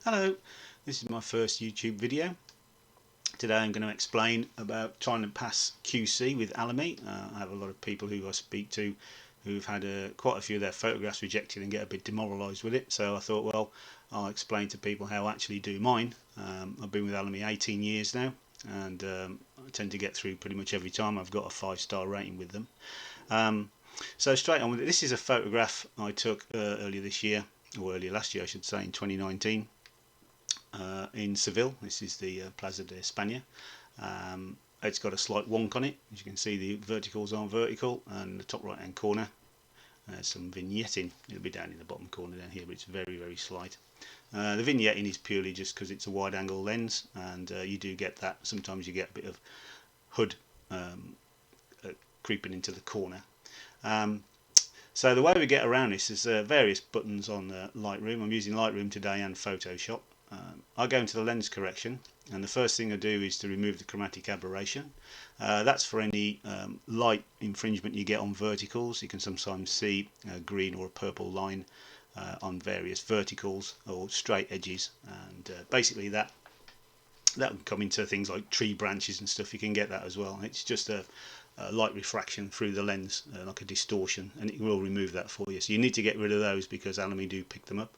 Hello, this is my first YouTube video. Today I'm going to explain about trying to pass QC with Alamy. I have a lot of people who I speak to who've had quite a few of their photographs rejected and get a bit demoralised with it. So I thought, well, I'll explain to people how I actually do mine. I've been with Alamy 18 years now, and I tend to get through pretty much every time. I've got a 5-star rating with them. Um, so straight on with it. This is a photograph I took earlier this year, or earlier last year I should say, in 2019. In Seville. This is the Plaza de España. It's got a slight wonk on it. As you can see, the verticals aren't vertical, and the top right hand corner there's some vignetting. It'll be down in the bottom corner down here, but it's very, very slight. The vignetting is purely just because it's a wide angle lens, and you do get that. Sometimes you get a bit of hood creeping into the corner. So the way we get around this is various buttons on Lightroom. I'm using Lightroom today and Photoshop. I go into the lens correction, and the first thing I do is to remove the chromatic aberration. That's for any light infringement you get on verticals. You can sometimes see a green or a purple line on various verticals or straight edges, and basically that can come into things like tree branches and stuff. You can get that as well. It's just a light refraction through the lens, like a distortion, and it will remove that for you. So you need to get rid of those because Alamy do pick them up.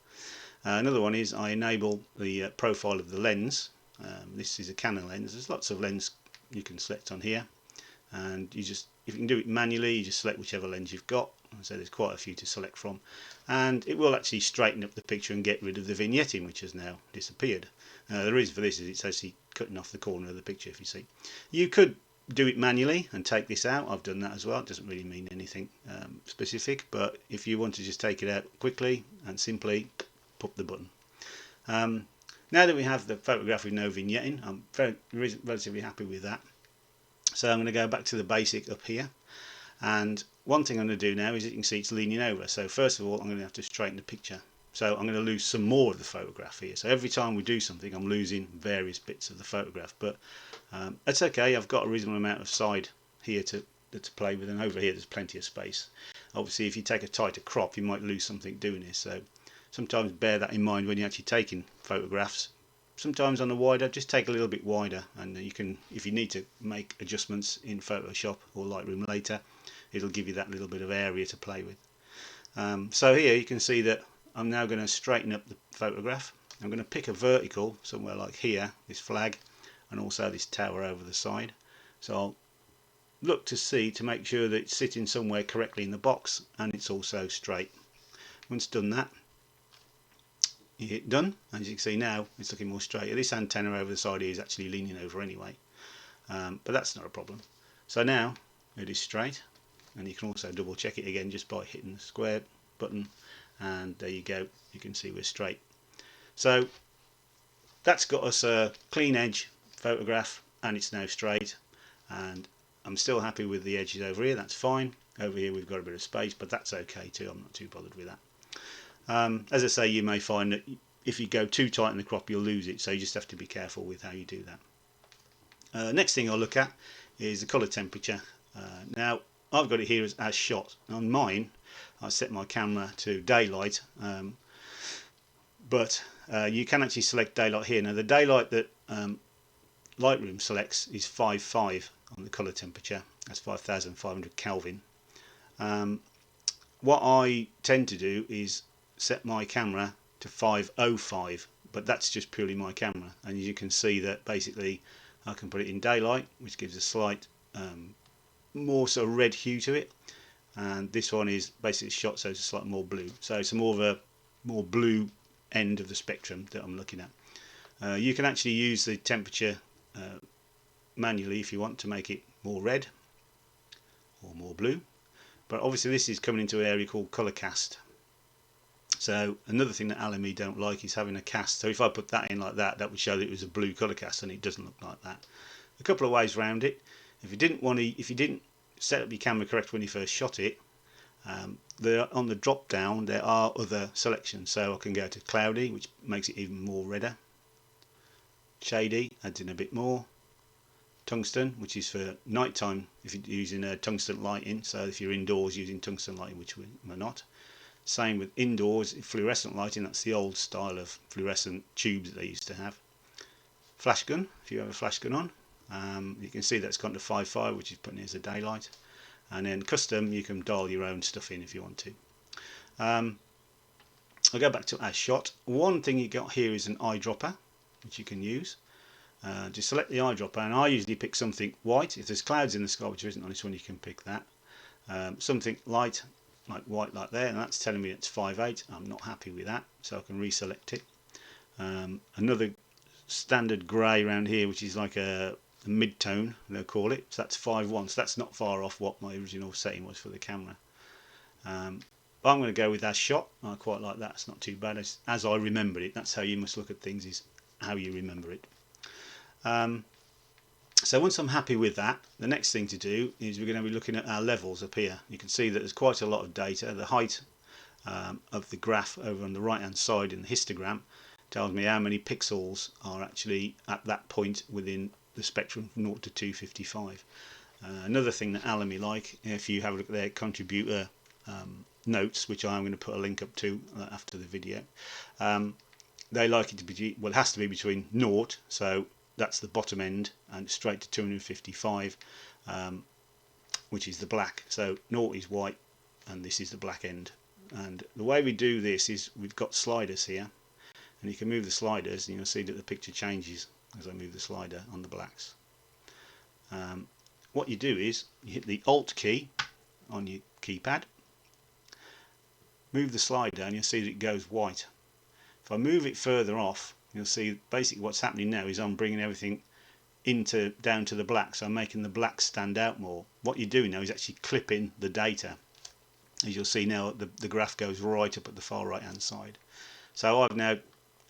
Another one is I enable the profile of the lens. This is a Canon lens. There's lots of lens you can select on here, and if you can do it manually, you just select whichever lens you've got. So there's quite a few to select from, and it will actually straighten up the picture and get rid of the vignetting, which has now disappeared. The reason for this is it's actually cutting off the corner of the picture. If you see, you could do it manually and take this out. I've done that as well. It doesn't really mean anything specific, but if you want to just take it out quickly and simply, put the button. Now that we have the photograph with no vignetting, I'm relatively happy with that. So I'm going to go back to the basic up here, and one thing I'm going to do now is you can see it's leaning over. So first of all I'm going to have to straighten the picture. So I'm going to lose some more of the photograph here. So every time we do something I'm losing various bits of the photograph, but it's okay. I've got a reasonable amount of side here to play with, and over here there's plenty of space. Obviously if you take a tighter crop you might lose something doing this, so sometimes bear that in mind when you're actually taking photographs. Sometimes on the wider, just take a little bit wider, and you can, if you need to make adjustments in Photoshop or Lightroom later, it'll give you that little bit of area to play with. So here you can see that I'm now going to straighten up the photograph. I'm going to pick a vertical somewhere like here, this flag, and also this tower over the side. So I'll look to make sure that it's sitting somewhere correctly in the box and it's also straight. Once done that, you hit done. As you can see now it's looking more straight. This antenna over the side here is actually leaning over anyway, but that's not a problem. So now it is straight, and you can also double check it again just by hitting the square button, and there you go, you can see we're straight. So that's got us a clean edge photograph, and it's now straight, and I'm still happy with the edges over here. That's fine. Over here we've got a bit of space, but that's okay too. I'm not too bothered with that. As I say, you may find that if you go too tight in the crop you'll lose it, so you just have to be careful with how you do that. Next thing I'll look at is the colour temperature. Now I've got it here as shot. On mine I set my camera to daylight, but you can actually select daylight here. Now the daylight that Lightroom selects is 5.5 on the colour temperature. That's 5,500 Kelvin. What I tend to do is set my camera to 505, but that's just purely my camera, and you can see that basically I can put it in daylight, which gives a slight more sort of red hue to it, and this one is basically shot so it's slightly more blue, so it's more of a more blue end of the spectrum that I'm looking at. You can actually use the temperature manually if you want to make it more red or more blue, but obviously this is coming into an area called color cast. So another thing that Alamy don't like is having a cast. So if I put that in like that, that would show that it was a blue colour cast, and it doesn't look like that. A couple of ways around it. If you didn't set up your camera correct when you first shot it, there on the drop down there are other selections. So I can go to cloudy, which makes it even more redder. Shady adds in a bit more. Tungsten, which is for nighttime if you're using tungsten lighting. So if you're indoors using tungsten lighting, which we're not. Same with indoors, fluorescent lighting, that's the old style of fluorescent tubes that they used to have. Flash gun, if you have a flash gun on, you can see that's gone to 5.5, which is putting it as a daylight. And then custom, you can dial your own stuff in if you want to. I'll go back to our shot. One thing you got here is an eyedropper, which you can use. Just select the eyedropper, and I usually pick something white. If there's clouds in the sky, which there isn't on this one, you can pick that. Something light, like white, like there, and that's telling me it's 5.8. I'm not happy with that, so I can reselect it. Another standard grey around here, which is like a mid-tone, they'll call it. So that's 5.1. So that's not far off what my original setting was for the camera. I'm going to go with that shot. I quite like that. It's not too bad as I remembered it. That's how you must look at things, is how you remember it. So once I'm happy with that, the next thing to do is we're going to be looking at our levels up here. You can see that there's quite a lot of data. The height of the graph over on the right hand side in the histogram tells me how many pixels are actually at that point within the spectrum from 0 to 255. Another thing that Alamy like, if you have a look at their contributor notes, which I'm going to put a link up to after the video, they like it to be, well, it has to be between 0, so that's the bottom end, and straight to 255, which is the black. So 0 is white and this is the black end. And the way we do this is we've got sliders here, and you can move the sliders and you'll see that the picture changes as I move the slider on the blacks. What you do is you hit the Alt key on your keypad, move the slider, and you'll see that it goes white. If I move it further off, you'll see basically what's happening now is I'm bringing everything down to the black, so I'm making the black stand out more. What you're doing now is actually clipping the data. As you'll see now, the graph goes right up at the far right hand side. So I've now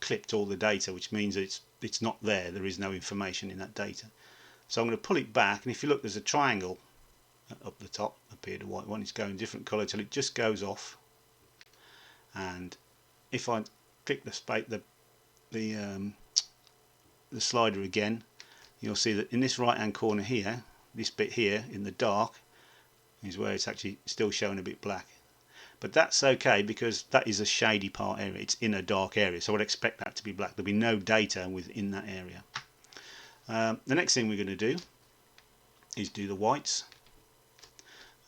clipped all the data, which means it's not there. There is no information in that data. So I'm going to pull it back, and if you look, there's a triangle up the top, up here, the white one. It's going different colour till it just goes off. And if I click the slider again, you'll see that in this right hand corner here, this bit here in the dark is where it's actually still showing a bit black. But that's okay, because that is a shady part area. It's in a dark area, so I'd expect that to be black. There'll be no data within that area. The next thing we're going to do is do the whites,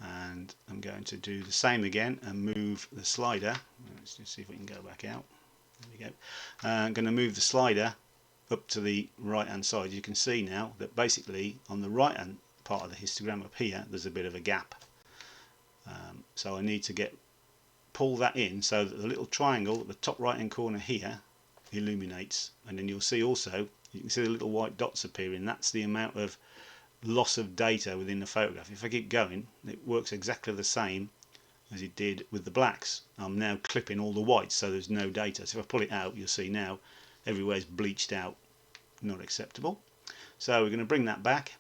and I'm going to do the same again and move the slider. Let's just see if we can go back out. There we go. I'm going to move the slider up to the right hand side. You can see now that basically on the right hand part of the histogram up here there's a bit of a gap, so I need to pull that in so that the little triangle at the top right hand corner here illuminates, and then you'll see also, you can see the little white dots appearing. That's the amount of loss of data within the photograph. If I keep going, it works exactly the same as it did with the blacks. I'm now clipping all the whites, so there's no data. So if I pull it out, you'll see now everywhere's bleached out. Not acceptable. So we're going to bring that back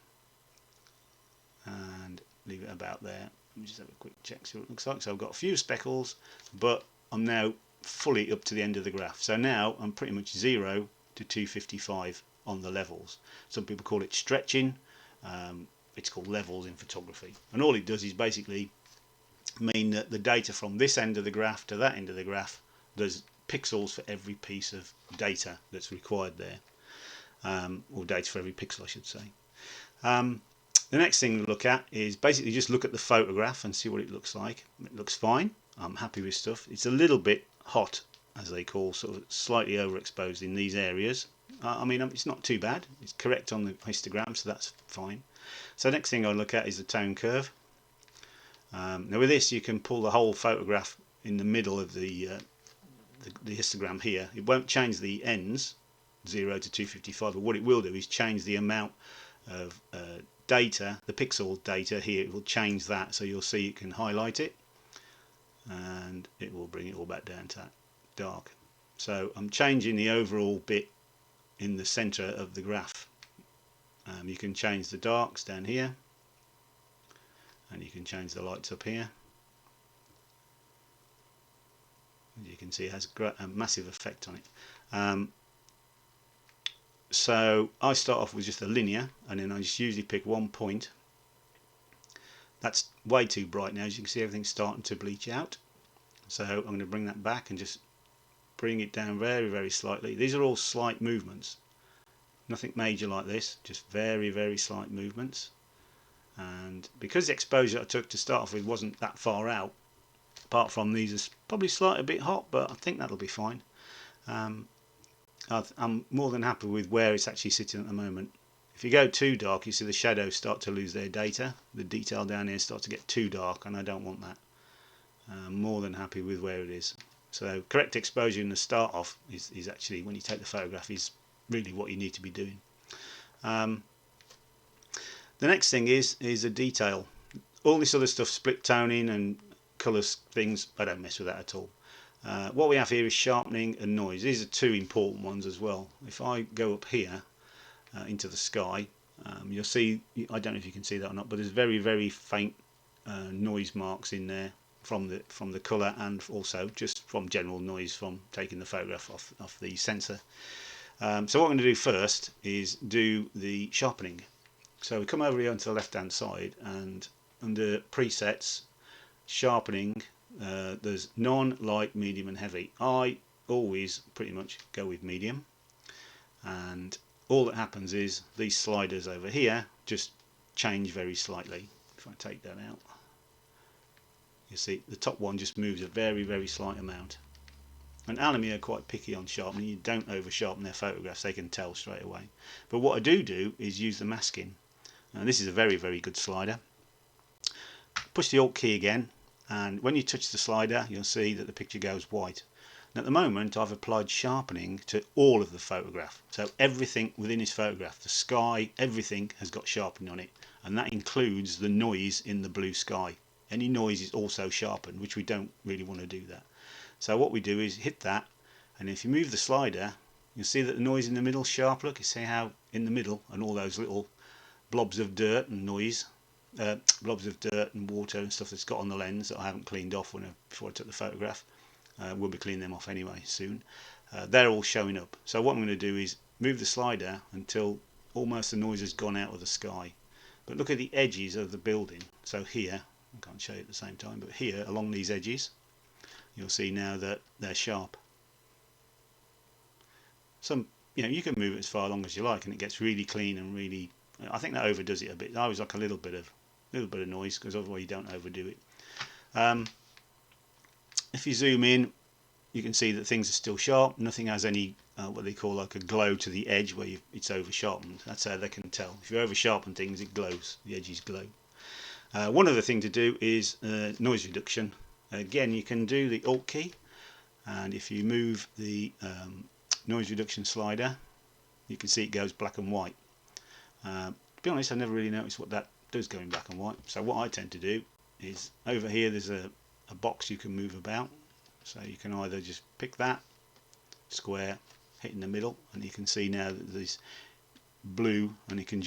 and leave it about there. Let me just have a quick check, see what it looks like. So I've got a few speckles, but I'm now fully up to the end of the graph. So now I'm pretty much 0 to 255 on the levels. Some people call it stretching. It's called levels in photography, and all it does is basically mean that the data from this end of the graph to that end of the graph, there's pixels for every piece of data that's required there, or data for every pixel I should say. The next thing to look at is basically just look at the photograph and see what it looks like. It looks fine. I'm happy with stuff. It's a little bit hot, as they call, sort of slightly overexposed in these areas. I mean, it's not too bad. It's correct on the histogram, so that's fine. So the next thing I'll look at is the tone curve. Now with this you can pull the whole photograph in the middle of the histogram here. It won't change the ends 0 to 255, but what it will do is change the amount of data, the pixel data here. It will change that, so you'll see it can highlight it and it will bring it all back down to that dark. So I'm changing the overall bit in the center of the graph. You can change the darks down here, and you can change the lights up here. As you can see, it has a massive effect on it. So I start off with just a linear, and then I just usually pick one point. That's way too bright now. As you can see, everything's starting to bleach out. So I'm going to bring that back and just bring it down very, very slightly. These are all slight movements, nothing major like this, just very, very slight movements. And because the exposure I took to start off with wasn't that far out, apart from these are probably slightly a bit hot, but I think that'll be fine. I'm more than happy with where it's actually sitting at the moment. If you go too dark, you see the shadows start to lose their data. The detail down here starts to get too dark, and I don't want that. I'm more than happy with where it is. So correct exposure in the start off is actually, when you take the photograph, is really what you need to be doing. The next thing is a detail. All this other stuff, split toning and colours things, I don't mess with that at all. What we have here is sharpening and noise. These are two important ones as well. If I go up here into the sky, you'll see, I don't know if you can see that or not, but there's very, very faint noise marks in there from the colour, and also just from general noise from taking the photograph off the sensor. So what I'm going to do first is do the sharpening. So we come over here onto the left hand side, and under presets, sharpening, there's none, light, medium and heavy. I always pretty much go with medium, and all that happens is these sliders over here just change very slightly. If I take that out, you see the top one just moves a very, very slight amount. And Alamy are quite picky on sharpening. You don't over sharpen their photographs, they can tell straight away. But what I do is use the masking. Now this is a very, very good slider. Push the Alt key again, and when you touch the slider you'll see that the picture goes white. And at the moment I've applied sharpening to all of the photograph, so everything within this photograph, the sky, everything has got sharpening on it, and that includes the noise in the blue sky. Any noise is also sharpened, which we don't really want to do that. So what we do is hit that, and if you move the slider you'll see that the noise in the middle is sharp. Look, you see how in the middle, and all those little blobs of dirt and noise, blobs of dirt and water and stuff that's got on the lens that I haven't cleaned off before I took the photograph. We'll be cleaning them off anyway soon. They're all showing up. So what I'm going to do is move the slider until almost the noise has gone out of the sky. But look at the edges of the building. So here, I can't show you at the same time, but here along these edges you'll see now that they're sharp. You can move it as far along as you like and it gets really clean and really, I think that overdoes it a bit. I always like a little bit of noise, because otherwise you don't overdo it. If you zoom in, you can see that things are still sharp. Nothing has any what they call like a glow to the edge where it's over sharpened. That's how they can tell. If you over sharpen things, it glows. The edges glow. One other thing to do is noise reduction. Again, you can do the Alt key, and if you move the noise reduction slider, you can see it goes black and white. To be honest, I never really noticed what that does going black and white. So what I tend to do is, over here there's a box you can move about, so you can either just pick that square, hit in the middle, and you can see now that there's blue, and you can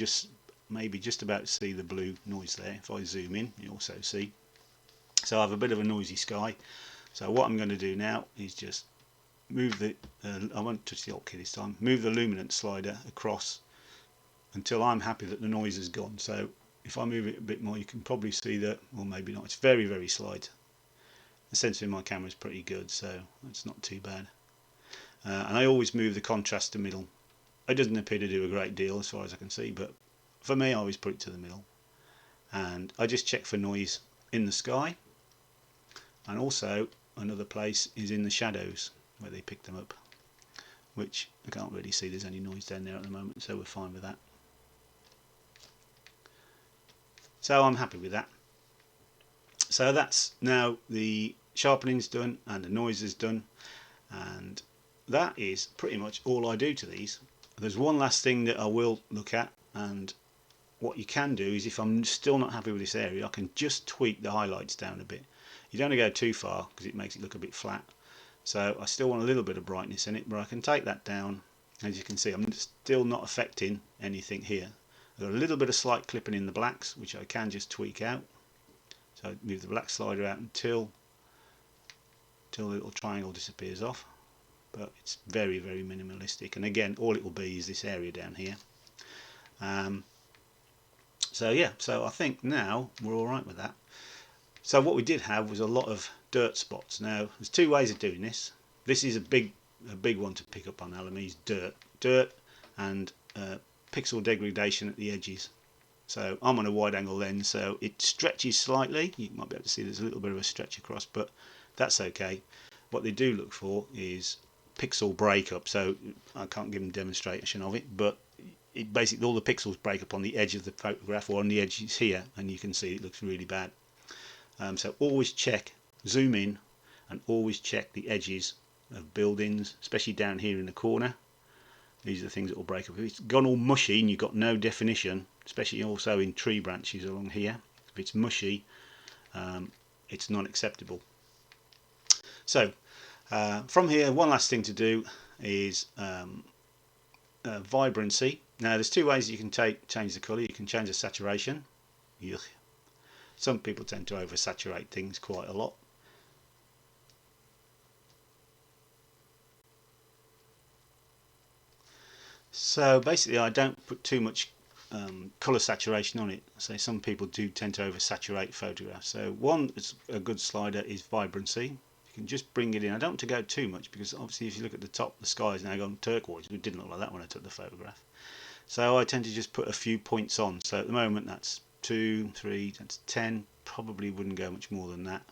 maybe just about see the blue noise there. If I zoom in, you also see. So I have a bit of a noisy sky. So what I'm going to do now is just move the I won't touch the Alt key this time, move the luminance slider across until I'm happy that the noise is gone. So if I move it a bit more, you can probably see that, or maybe not, it's very, very slight. The sensor in my camera is pretty good, so it's not too bad. And I always move the contrast to middle. It doesn't appear to do a great deal as far as I can see, but for me I always put it to the middle. And I just check for noise in the sky, and also another place is in the shadows where they pick them up, which I can't really see there's any noise down there at the moment, so we're fine with that. So I'm happy with that. So that's now the sharpening's done and the noise is done, and that is pretty much all I do to these. There's one last thing that I will look at, and what you can do is, if I'm still not happy with this area, I can just tweak the highlights down a bit. You don't want to go too far because it makes it look a bit flat. So I still want a little bit of brightness in it, but I can take that down. As you can see, I'm still not affecting anything here. I've got a little bit of slight clipping in the blacks, which I can just tweak out. So I move the black slider out until the little triangle disappears off. But it's very, very minimalistic. And again, all it will be is this area down here. So yeah, so I think now we're all right with that. So what we did have was a lot of dirt spots. Now there's two ways of doing this. This is a big one to pick up on Alamy, is dirt and pixel degradation at the edges. So I'm on a wide angle lens, so it stretches slightly. You might be able to see there's a little bit of a stretch across, but that's okay. What they do look for is pixel breakup. So I can't give them a demonstration of it, but it basically all the pixels break up on the edge of the photograph or on the edges here, and you can see it looks really bad. So always check, zoom in, and always check the edges of buildings, especially down here in the corner. These are the things that will break up. If it's gone all mushy and you've got no definition, especially also in tree branches along here, if it's mushy, it's not acceptable. So from here, one last thing to do is vibrancy. Now there's two ways you can change the colour. You can change the saturation. Yuck. Some people tend to oversaturate things quite a lot. So basically I don't put too much colour saturation on it. So some people do tend to oversaturate photographs. So one is a good slider is vibrancy. You can just bring it in. I don't want to go too much because obviously if you look at the top, the sky is now gone turquoise. It didn't look like that when I took the photograph. So I tend to just put a few points on. So at the moment that's 2, 3, that's 10. Probably wouldn't go much more than that.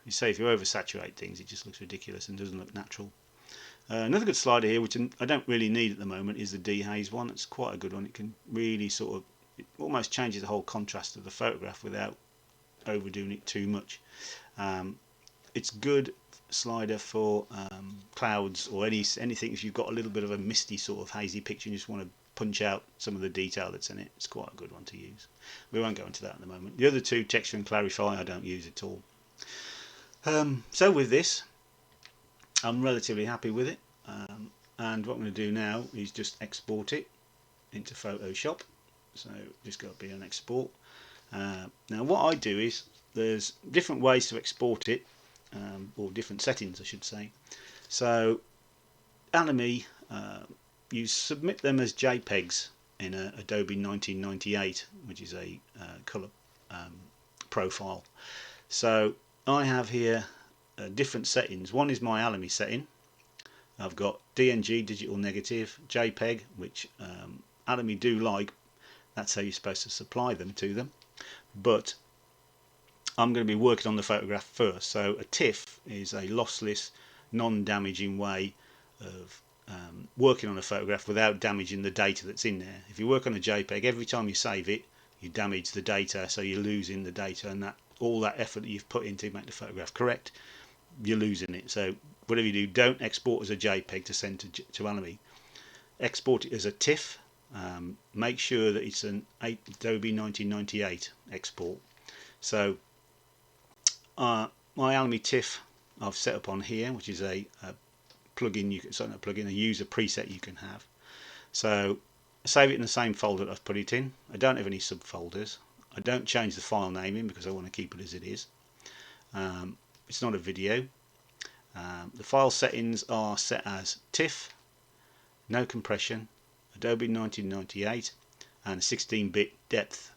You say if you oversaturate things, it just looks ridiculous and doesn't look natural. Another good slider here, which I don't really need at the moment, is the dehaze one. It's quite a good one. It can really sort of, it almost changes the whole contrast of the photograph without overdoing it too much. It's good slider for clouds or anything if you've got a little bit of a misty sort of hazy picture and you just want to punch out some of the detail that's in it. It's quite a good one to use. We won't go into that at the moment. The other two, texture and clarify, I don't use at all. So with this, I'm relatively happy with it, and what I'm going to do now is just export it into Photoshop. So just go up here and export. Now what I do is there's different ways to export it, or different settings I should say. So Alamy, you submit them as JPEGs in Adobe 1998, which is a colour profile. So I have here different settings. One is my Alamy setting. I've got DNG, digital negative, JPEG, which Alamy do like. That's how you're supposed to supply them to them. But I'm going to be working on the photograph first. So a TIFF is a lossless, non-damaging way of working on a photograph without damaging the data that's in there. If you work on a JPEG, every time you save it, you damage the data, so you're losing the data, and that all that effort that you've put in to make the photograph correct, you're losing it. So whatever you do, don't export as a JPEG to send to Alamy. Export it as a TIFF. Make sure that it's an Adobe 1998 export. So my Alamy TIFF I've set up on here, which is a plugin, a user preset you can have. So I save it in the same folder that I've put it in. I don't have any subfolders. I don't change the file naming because I want to keep it as it is. It's not a video. The file settings are set as TIFF, no compression, Adobe 1998, and 16-bit depth.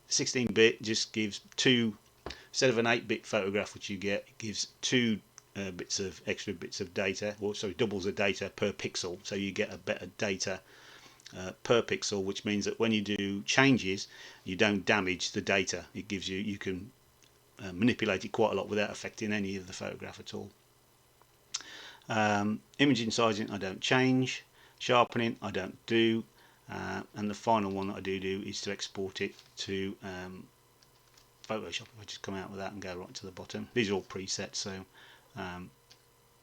16-bit just gives two, instead of an 8-bit photograph which you get, it gives two extra bits of data, or sorry, doubles the data per pixel, so you get a better data per pixel, which means that when you do changes you don't damage the data. It gives you can manipulate it quite a lot without affecting any of the photograph at all. Imaging sizing I don't change, sharpening I don't do, and the final one that I do is to export it to Photoshop. If I just come out with that and go right to the bottom, these are all presets, so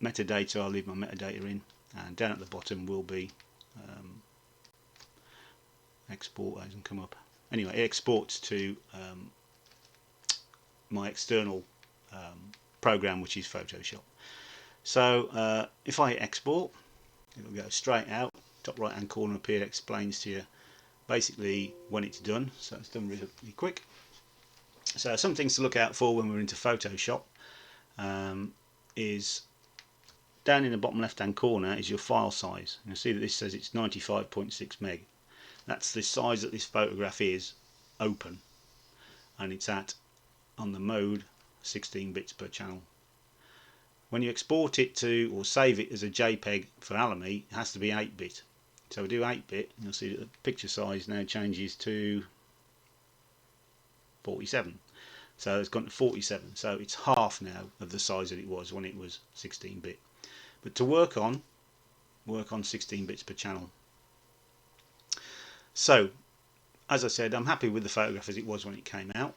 metadata, I'll leave my metadata in, and down at the bottom will be export, as and come up. Anyway, it exports to my external program, which is Photoshop. So if I export, it'll go straight out. Top right hand corner up here explains to you basically when it's done, so it's done really quick. So some things to look out for when we're into Photoshop is down in the bottom left hand corner is your file size. You'll see that this says it's 95.6 meg. That's the size that this photograph is open, and it's at on the mode 16 bits per channel. When you export it to or save it as a JPEG for Alamy, it has to be 8-bit. So we do 8-bit, and you'll see that the picture size now changes to 47. So it's gone to 47. So it's half now of the size that it was when it was 16-bit. But to work on 16 bits per channel. So, as I said, I'm happy with the photograph as it was when it came out.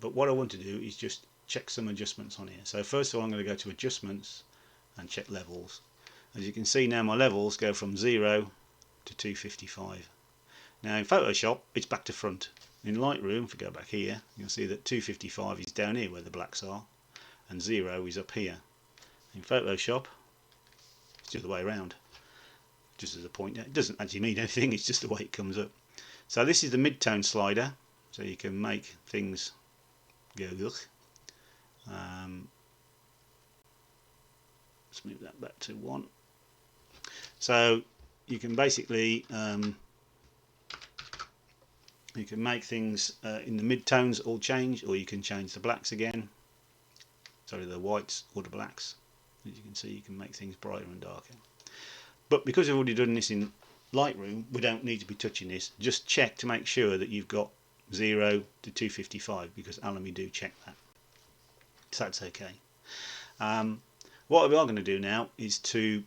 But what I want to do is just check some adjustments on here. So first of all, I'm going to go to adjustments and check levels. As you can see now, my levels go from 0 to 255. Now in Photoshop, it's back to front. In Lightroom, if we go back here, you'll see that 255 is down here where the blacks are, and 0 is up here. In Photoshop, it's the other way around. Just as a point, it doesn't actually mean anything, it's just the way it comes up. So this is the mid-tone slider, so you can make things go ugh. Let's move that back to 1. So you can basically you can make things in the mid-tones all change, or you can change the blacks again, sorry, the whites or the blacks. As you can see, you can make things brighter and darker. But because we've already done this in Lightroom, we don't need to be touching this. Just check to make sure that you've got 0 to 255, because Alamy do check that. So that's okay. What we are going to do now is to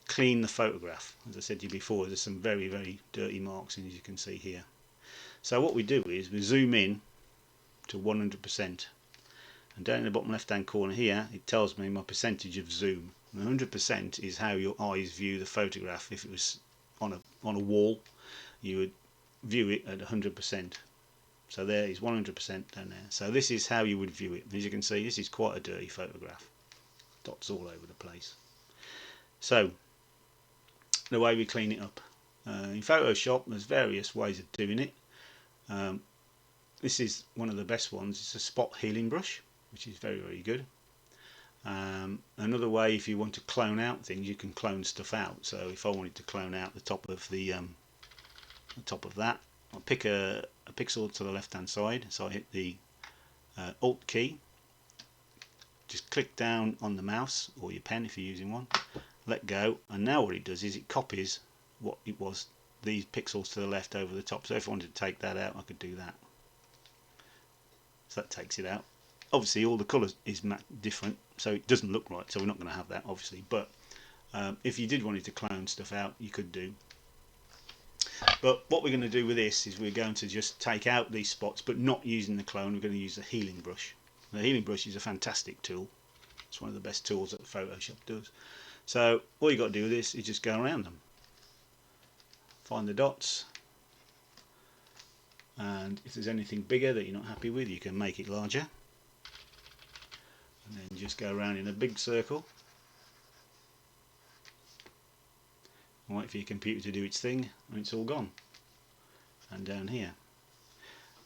clean the photograph. As I said to you before, there's some very, very dirty marks, and as you can see here. So what we do is we zoom in to 100%, and down in the bottom left hand corner here it tells me my percentage of zoom. 100% is how your eyes view the photograph. If it was on a wall, you would view it at 100%. So there is 100% down there. So this is how you would view it. As you can see, this is quite a dirty photograph. Dots all over the place. So the way we clean it up. In Photoshop, there's various ways of doing it. This is one of the best ones. It's a spot healing brush, which is very, very good. Another way, if you want to clone out things, you can clone stuff out. So if I wanted to clone out the top of the top of that, I'll pick a pixel to the left hand side. So I hit the Alt key, just click down on the mouse or your pen if you're using one, let go, and now what it does is it copies what it was, these pixels to the left over the top. So if I wanted to take that out, I could do that. So that takes it out. Obviously all the colours is different, so it doesn't look right, so we're not going to have that obviously, but if you did want to clone stuff out, you could do. But what we're going to do with this is we're going to just take out these spots, but not using the clone. We're going to use the healing brush. The healing brush is a fantastic tool. It's one of the best tools that Photoshop does. So all you got to do with this is just go around them, find the dots, and if there's anything bigger that you're not happy with, you can make it larger. And then just go around in a big circle and wait for your computer to do its thing, and it's all gone. And down here,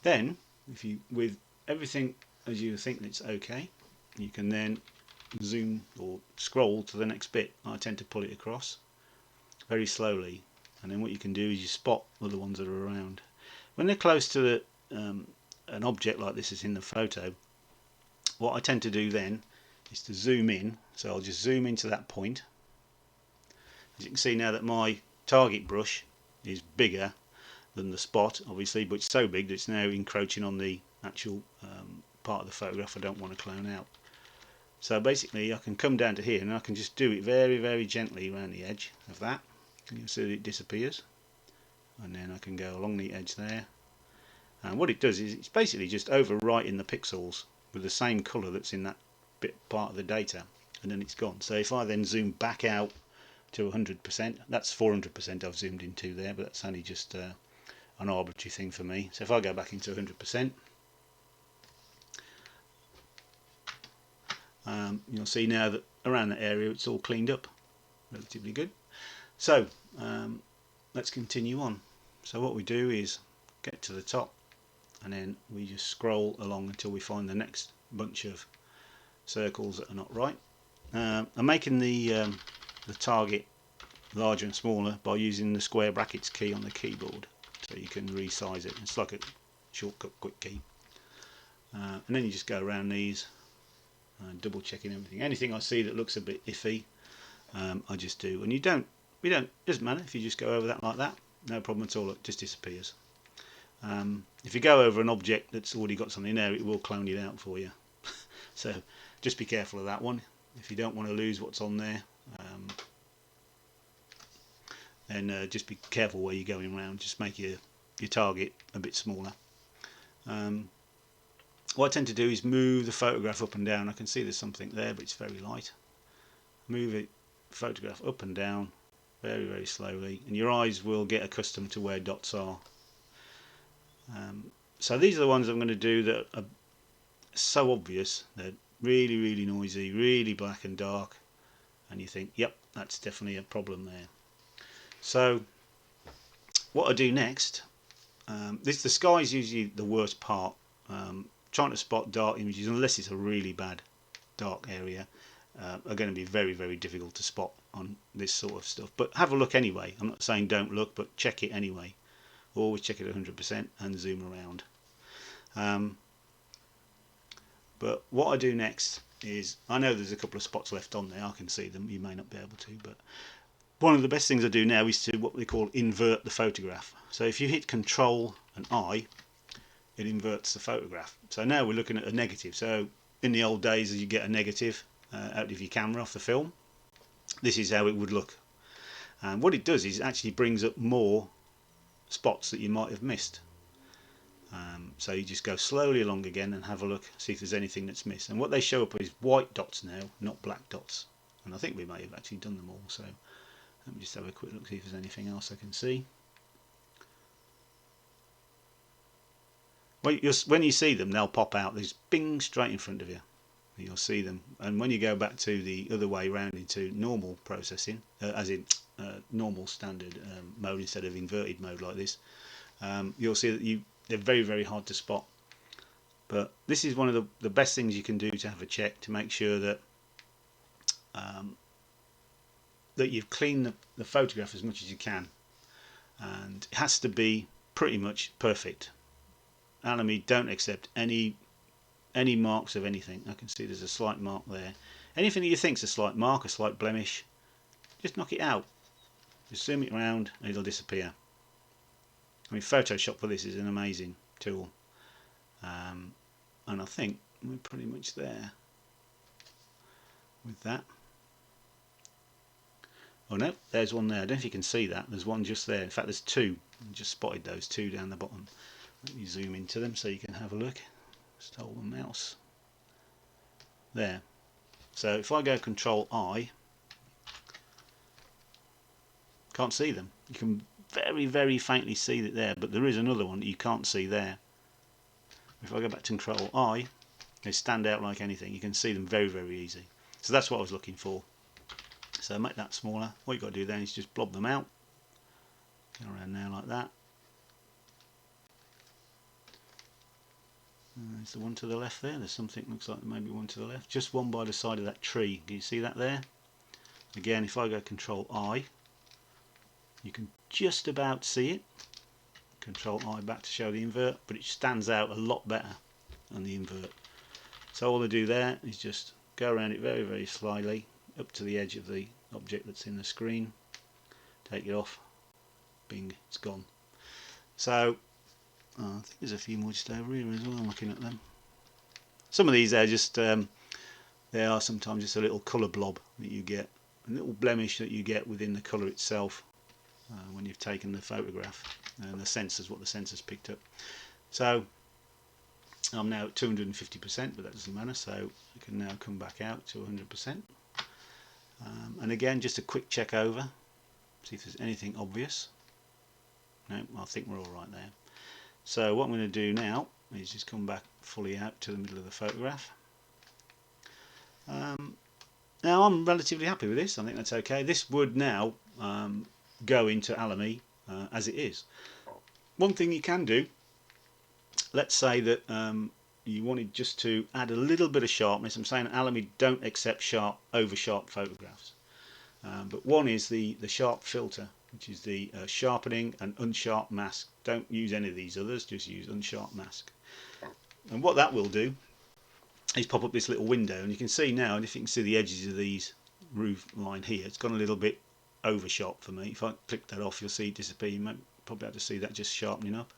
then if you, with everything as you think it's okay, you can then zoom or scroll to the next bit. I tend to pull it across very slowly, and then what you can do is you spot other ones that are around. When they're close to the, an object like this is in the photo, what I tend to do then is to zoom in. So I'll just zoom into that point. As you can see now that my target brush is bigger than the spot, obviously, but it's so big that it's now encroaching on the actual part of the photograph I don't want to clone out. So basically I can come down to here and I can just do it very, very gently around the edge of that, and you'll see that it disappears, and then I can go along the edge there, and what it does is it's basically just overwriting the pixels with the same colour that's in that bit part of the data, and then it's gone. So if I then zoom back out to 100%, that's 400% I've zoomed into there, but that's only just an arbitrary thing for me. So if I go back into 100%, you'll see now that around that area it's all cleaned up relatively good. So let's continue on. So what we do is get to the top, and then we just scroll along until we find the next bunch of circles that are not right. I'm making the target larger and smaller by using the square brackets key on the keyboard, so you can resize it. It's like a shortcut quick key. and then you just go around these, double checking everything. Anything I see that looks a bit iffy, I just do. And doesn't matter if you just go over that like that, no problem at all, it just disappears. If you go over an object that's already got something there, it will clone it out for you. So just be careful of that one. If you don't want to lose what's on there, then just be careful where you're going around. Just make your target a bit smaller. What I tend to do is move the photograph up and down. I can see there's something there, but it's very light. Move it, photograph up and down very, very slowly, and your eyes will get accustomed to where dots are. So these are the ones I'm going to do that are so obvious. They're really, really noisy, really black and dark, and you think, yep, that's definitely a problem there. So what I do next, the sky is usually the worst part. Trying to spot dark images, unless it's a really bad dark area, are going to be very, very difficult to spot on this sort of stuff. But have a look anyway. I'm not saying don't look, but check it anyway. Always check it at 100% and zoom around. But what I do next is, I know there's a couple of spots left on there, I can see them, you may not be able to, but one of the best things I do now is to what they call invert the photograph. So if you hit Control and I, it inverts the photograph. So now we're looking at a negative. So in the old days, as you get a negative out of your camera off the film, this is how it would look. And what it does is it actually brings up more spots that you might have missed. So you just go slowly along again and have a look, see if there's anything that's missed. And what they show up is white dots now, not black dots. And I think we may have actually done them all. So let me just have a quick look, see if there's anything else I can see. When you see them, they'll pop out. There's bing straight in front of you. You'll see them. And when you go back to the other way round into normal processing, as in normal standard mode instead of inverted mode like this, you'll see that they're very, very hard to spot. But this is one of the best things you can do to have a check to make sure that that you've cleaned the photograph as much as you can, and it has to be pretty much perfect. Alamy don't accept any marks of anything. I can see there's a slight mark there. Anything that you think's a slight mark, a slight blemish, just knock it out. Just zoom it around and it'll disappear. I mean, Photoshop for this is an amazing tool, and I think we're pretty much there with that. Oh no, there's one there. I don't know if you can see that. There's one just there. In fact, there's two. I just spotted those two down the bottom. Let me zoom into them so you can have a look. Just hold the mouse there. So if I go Control I, can't see them. You can very, very faintly see it there, but there is another one that you can't see there. If I go back to Control I, they stand out like anything. You can see them very, very easy. So that's what I was looking for. So make that smaller. What you've got to do then is just blob them out. Go around there like that. There's the one to the left there. There's something looks like maybe one to the left. Just one by the side of that tree. Can you see that there? Again, if I go Control I, you can just about see it. Control I back to show the invert, but it stands out a lot better on the invert. So all I do there is just go around it very, very slightly up to the edge of the object that's in the screen. Take it off. Bing, it's gone. So I think there's a few more just over here as well. I'm looking at them. Some of these are just they are sometimes just a little colour blob that you get, a little blemish that you get within the colour itself when you've taken the photograph, and the sensors, what the sensors picked up. So I'm now at 250%, but that doesn't matter. So I can now come back out to 100%, and again just a quick check over, see if there's anything obvious. No, I think we're all right there. So what I'm going to do now is just come back fully out to the middle of the photograph. Now I'm relatively happy with this. I think that's okay. This would now go into Alamy as it is. One thing you can do, let's say that you wanted just to add a little bit of sharpness. I'm saying Alamy don't accept sharp, over sharp photographs, but one is the sharp filter, which is the sharpening and unsharp mask. Don't use any of these others, just use unsharp mask. And what that will do is pop up this little window, and you can see now, and if you can see the edges of these roof line here, it's gone a little bit overshot for me. If I click that off, you'll see it disappear. You might probably have to see that just sharpening up.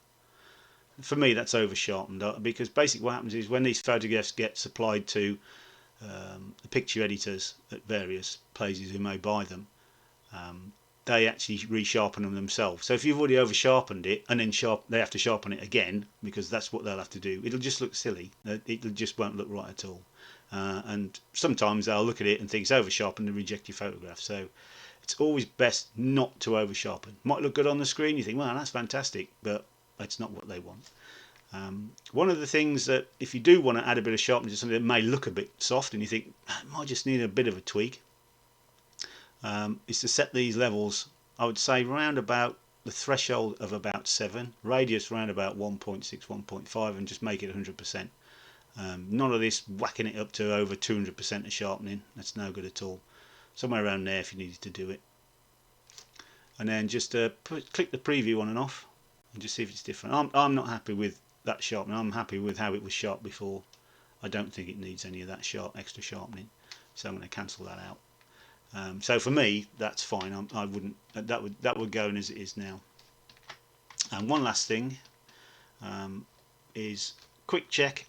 For me, that's over sharpened up, because basically what happens is when these photographs get supplied to the picture editors at various places who may buy them, they actually resharpen them themselves. So if you've already over sharpened it and then they have to sharpen it again, because that's what they'll have to do, it'll just look silly. It just won't look right at all. And sometimes they'll look at it and think it's over sharpened and reject your photograph. So it's always best not to over sharpen. Might look good on the screen, you think, well, that's fantastic, but it's not what they want. One of the things that, if you do want to add a bit of sharpness to something that may look a bit soft and you think it might just need a bit of a tweak, is to set these levels, I would say, round about the threshold of about 7, radius round about 1.6, 1.5, and just make it 100%. None of this whacking it up to over 200% of sharpening, that's no good at all. Somewhere around there if you needed to do it. And then just click the preview on and off and just see if it's different. I'm not happy with that sharpening. I'm happy with how it was sharp before. I don't think it needs any of that extra sharpening, so I'm going to cancel that out. So for me, that's fine. I wouldn't. That would go in as it is now. And one last thing is quick check,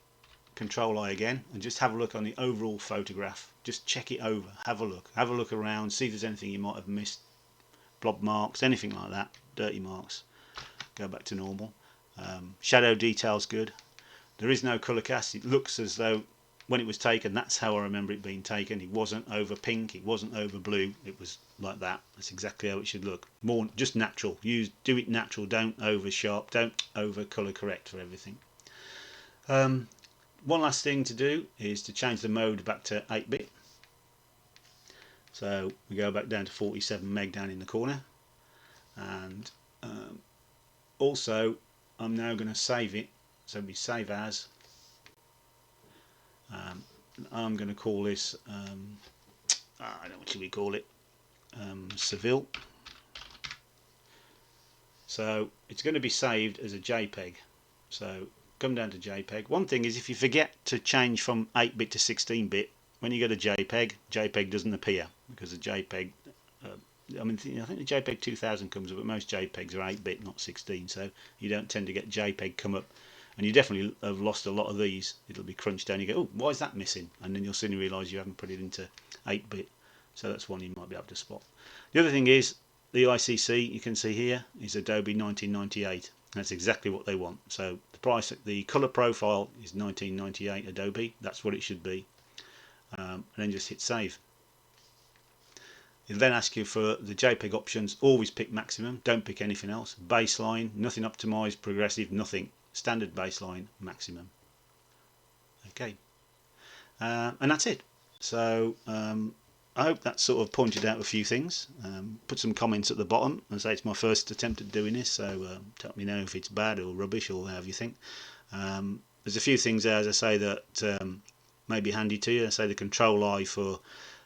Control I again, and just have a look on the overall photograph. Just check it over. Have a look around. See if there's anything you might have missed. Blob marks, anything like that. Dirty marks. Go back to normal. Shadow detail's good. There is no colour cast. It looks as though when it was taken, that's how I remember it being taken. It wasn't over pink, it wasn't over blue, it was like that. That's exactly how it should look. More just natural. Do it natural, don't over sharp, don't over colour correct for everything. One last thing to do is to change the mode back to 8-bit. So we go back down to 47 meg down in the corner, and also I'm now going to save it. So we save as. I'm going to call this, I don't know, what should we call it? Seville. So it's going to be saved as a JPEG. So come down to JPEG. One thing is, if you forget to change from 8-bit to 16-bit, when you go to JPEG doesn't appear, because the JPEG, I think the JPEG 2000 comes up, but most JPEGs are 8-bit, not 16, so you don't tend to get JPEG come up. And you definitely have lost a lot of these. It'll be crunched down. You go, oh, why is that missing? And then you'll suddenly realise you haven't put it into 8-bit. So that's one you might be able to spot. The other thing is, the ICC you can see here is Adobe 1998. That's exactly what they want. So the price, the colour profile is 1998 Adobe. That's what it should be. And then just hit save. It'll then ask you for the JPEG options. Always pick maximum. Don't pick anything else. Baseline, nothing optimised, progressive, nothing. Standard baseline, maximum. Okay, and that's it. So I hope that sort of pointed out a few things. Put some comments at the bottom and say it's my first attempt at doing this, so tell me know if it's bad or rubbish or however you think. There's a few things there, as I say, that may be handy to you. I say the Control I for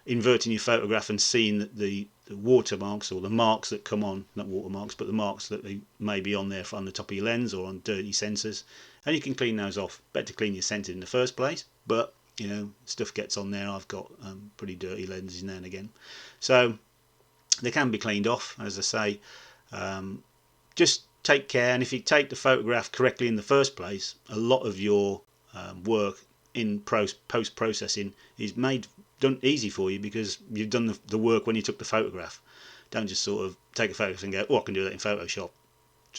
inverting your photograph and seeing that the watermarks, or the marks that come on, not watermarks, but the marks that may be on there on the top of your lens or on dirty sensors, and you can clean those off. Better to clean your sensor in the first place, but you know, stuff gets on there. I've got pretty dirty lenses now and again, so they can be cleaned off. As I say, just take care, and if you take the photograph correctly in the first place, a lot of your work in post-processing is done easy for you, because you've done the work when you took the photograph. Don't just sort of take a photograph and go, oh, I can do that in Photoshop.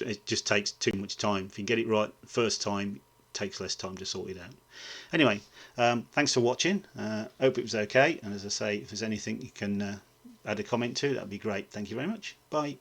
It just takes too much time. If you get it right first time, it takes less time to sort it out. Anyway, thanks for watching. Hope it was okay, and as I say, if there's anything you can add a comment to, that'd be great. Thank you very much. Bye.